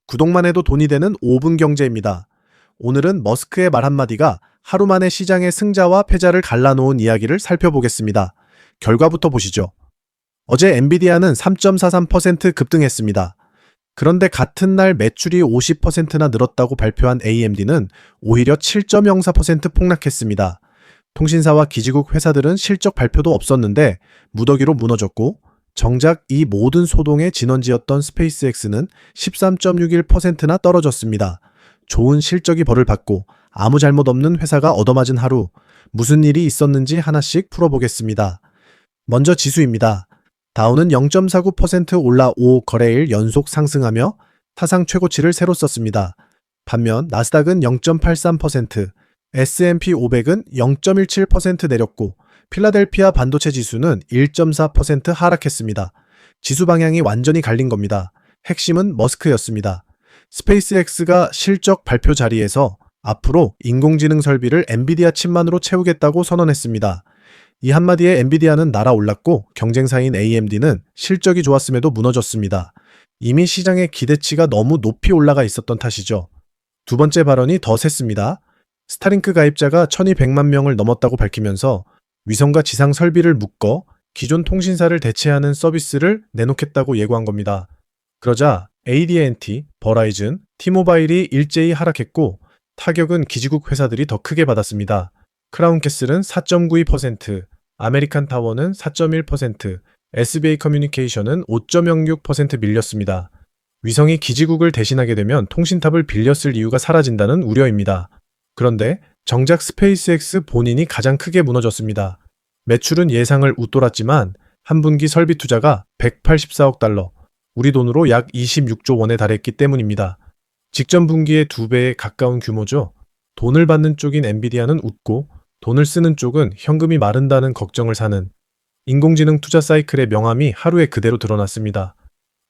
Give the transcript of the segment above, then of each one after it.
구독만 해도 돈이 되는 5분 경제입니다. 오늘은 머스크의 말 한마디가 하루 만에 시장의 승자와 패자를 갈라놓은 이야기를 살펴보겠습니다. 결과부터 보시죠. 어제 엔비디아는 3.43% 급등했습니다. 그런데 같은 날 매출이 50%나 늘었다고 발표한 AMD는 오히려 7.04% 폭락했습니다. 통신사와 기지국 회사들은 실적 발표도 없었는데 무더기로 무너졌고, 정작 이 모든 소동의 진원지였던 스페이스X는 13.61%나 떨어졌습니다. 좋은 실적이 벌을 받고 아무 잘못 없는 회사가 얻어맞은 하루, 무슨 일이 있었는지 하나씩 풀어보겠습니다. 먼저 지수입니다. 다우는 0.49% 올라 5거래일 연속 상승하며 사상 최고치를 새로 썼습니다. 반면 나스닥은 0.83%, S&P 500은 0.17% 내렸고, 필라델피아 반도체 지수는 1.4% 하락했습니다. 지수 방향이 완전히 갈린 겁니다. 핵심은 머스크였습니다. 스페이스X가 실적 발표 자리에서 앞으로 인공지능 설비를 엔비디아 칩만으로 채우겠다고 선언했습니다. 이 한마디에 엔비디아는 날아올랐고, 경쟁사인 AMD는 실적이 좋았음에도 무너졌습니다. 이미 시장의 기대치가 너무 높이 올라가 있었던 탓이죠. 두 번째 발언이 더 셌습니다. 스타링크 가입자가 1200만 명을 넘었다고 밝히면서 위성과 지상 설비를 묶어 기존 통신사를 대체하는 서비스를 내놓겠다고 예고한 겁니다. 그러자 AT&T, 버라이즌, T모바일이 일제히 하락했고, 타격은 기지국 회사들이 더 크게 받았습니다. 크라운캐슬은 4.92%, 아메리칸 타워는 4.1%, SBA 커뮤니케이션은 5.06% 밀렸습니다. 위성이 기지국을 대신하게 되면 통신탑을 빌렸을 이유가 사라진다는 우려입니다. 그런데 정작 스페이스X 본인이 가장 크게 무너졌습니다. 매출은 예상을 웃돌았지만 한 분기 설비 투자가 184억 달러, 우리 돈으로 약 26조 원에 달했기 때문입니다. 직전 분기의 2배에 가까운 규모죠. 돈을 받는 쪽인 엔비디아는 웃고 돈을 쓰는 쪽은 현금이 마른다는 걱정을 사는 인공지능 투자 사이클의 명암이 하루에 그대로 드러났습니다.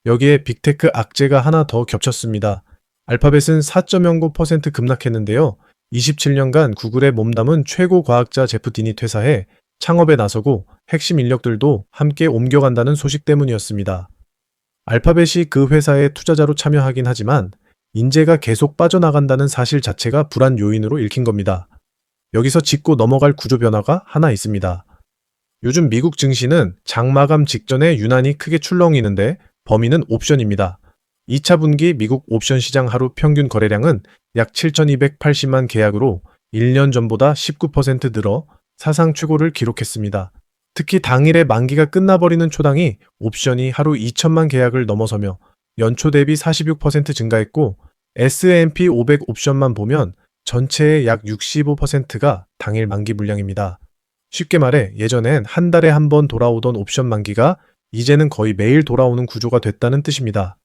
여기에 빅테크 악재가 하나 더 겹쳤습니다. 알파벳은 4.09% 급락했는데요. 27년간 구글에 몸담은 최고 과학자 제프 딘이 퇴사해 창업에 나서고 핵심 인력들도 함께 옮겨간다는 소식 때문이었습니다. 알파벳이 그 회사의 투자자로 참여하긴 하지만 인재가 계속 빠져나간다는 사실 자체가 불안 요인으로 읽힌 겁니다. 여기서 짚고 넘어갈 구조 변화가 하나 있습니다. 요즘 미국 증시는 장마감 직전에 유난히 크게 출렁이는데 범위는 옵션입니다. 2차 분기 미국 옵션 시장 하루 평균 거래량은 약 7,280만 계약으로 1년 전보다 19% 늘어 사상 최고를 기록했습니다. 특히 당일에 만기가 끝나버리는 초당이 옵션이 하루 2천만 계약을 넘어서며 연초 대비 46% 증가했고, S&P 500 옵션만 보면 전체의 약 65%가 당일 만기 물량입니다. 쉽게 말해 예전엔 한 달에 한 번 돌아오던 옵션 만기가 이제는 거의 매일 돌아오는 구조가 됐다는 뜻입니다.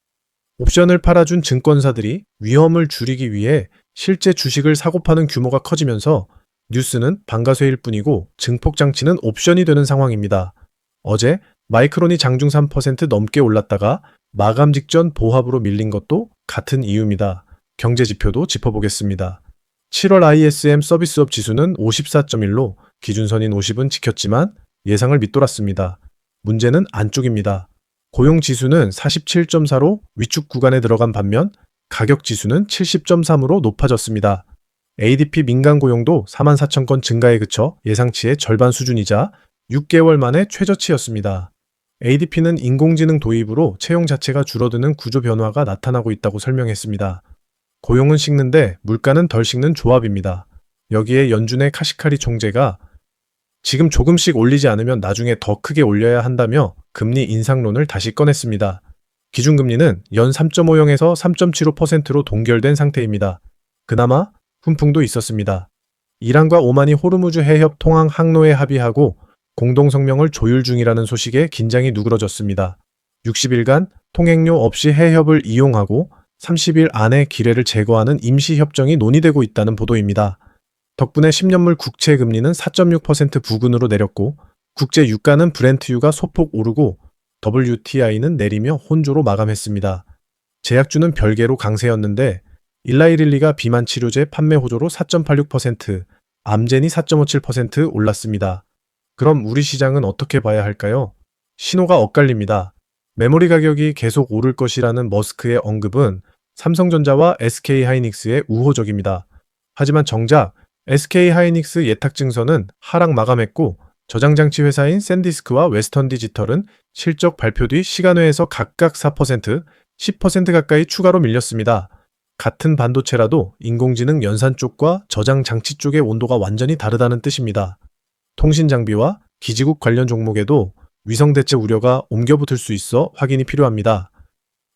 옵션을 팔아준 증권사들이 위험을 줄이기 위해 실제 주식을 사고 파는 규모가 커지면서 뉴스는 방가쇠일 뿐이고 증폭장치는 옵션이 되는 상황입니다. 어제 마이크론이 장중 3% 넘게 올랐다가 마감 직전 보합으로 밀린 것도 같은 이유입니다. 경제 지표도 짚어보겠습니다. 7월 ISM 서비스업 지수는 54.1로 기준선인 50은 지켰지만 예상을 밑돌았습니다. 문제는 안쪽입니다. 고용지수는 47.4로 위축 구간에 들어간 반면 가격지수는 70.3으로 높아졌습니다. ADP 민간 고용도 44,000건 증가에 그쳐 예상치의 절반 수준이자 6개월 만에 최저치였습니다. ADP는 인공지능 도입으로 채용 자체가 줄어드는 구조 변화가 나타나고 있다고 설명했습니다. 고용은 식는데 물가는 덜 식는 조합입니다. 여기에 연준의 카시카리 총재가 지금 조금씩 올리지 않으면 나중에 더 크게 올려야 한다며 금리 인상론을 다시 꺼냈습니다. 기준금리는 연 3.50에서 3.75%로 동결된 상태입니다. 그나마 훈풍도 있었습니다. 이란과 오만이 호르무즈 해협 통항 항로에 합의하고 공동성명을 조율 중이라는 소식에 긴장이 누그러졌습니다. 60일간 통행료 없이 해협을 이용하고 30일 안에 기뢰를 제거하는 임시협정이 논의되고 있다는 보도입니다. 덕분에 10년물 국채 금리는 4.6% 부근으로 내렸고, 국제 유가는 브렌트유가 소폭 오르고 WTI는 내리며 혼조로 마감했습니다. 제약주는 별개로 강세였는데 일라이릴리가 비만 치료제 판매 호조로 4.86%, 암젠이 4.57% 올랐습니다. 그럼 우리 시장은 어떻게 봐야 할까요? 신호가 엇갈립니다. 메모리 가격이 계속 오를 것이라는 머스크의 언급은 삼성전자와 SK하이닉스의 우호적입니다. 하지만 정작 SK하이닉스 예탁 증서는 하락 마감했고 저장장치 회사인 샌디스크와 웨스턴 디지털은 실적 발표 뒤 시간외에서 각각 4%, 10% 가까이 추가로 밀렸습니다. 같은 반도체라도 인공지능 연산 쪽과 저장 장치 쪽의 온도가 완전히 다르다는 뜻입니다. 통신 장비와 기지국 관련 종목에도 위성 대체 우려가 옮겨붙을 수 있어 확인이 필요합니다.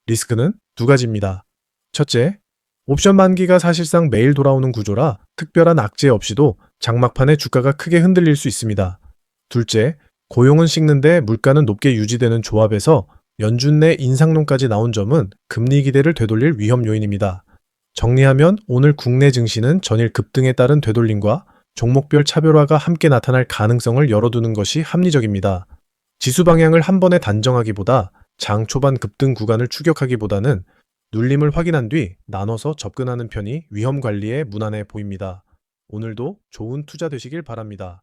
리스크는 두 가지입니다. 첫째, 옵션 만기가 사실상 매일 돌아오는 구조라 특별한 악재 없이도 장막판에 주가가 크게 흔들릴 수 있습니다. 둘째, 고용은 식는데 물가는 높게 유지되는 조합에서 연준 내 인상론까지 나온 점은 금리 기대를 되돌릴 위험 요인입니다. 정리하면 오늘 국내 증시는 전일 급등에 따른 되돌림과 종목별 차별화가 함께 나타날 가능성을 열어두는 것이 합리적입니다. 지수 방향을 한 번에 단정하기보다 장 초반 급등 구간을 추격하기보다는 눌림을 확인한 뒤 나눠서 접근하는 편이 위험 관리에 무난해 보입니다. 오늘도 좋은 투자 되시길 바랍니다.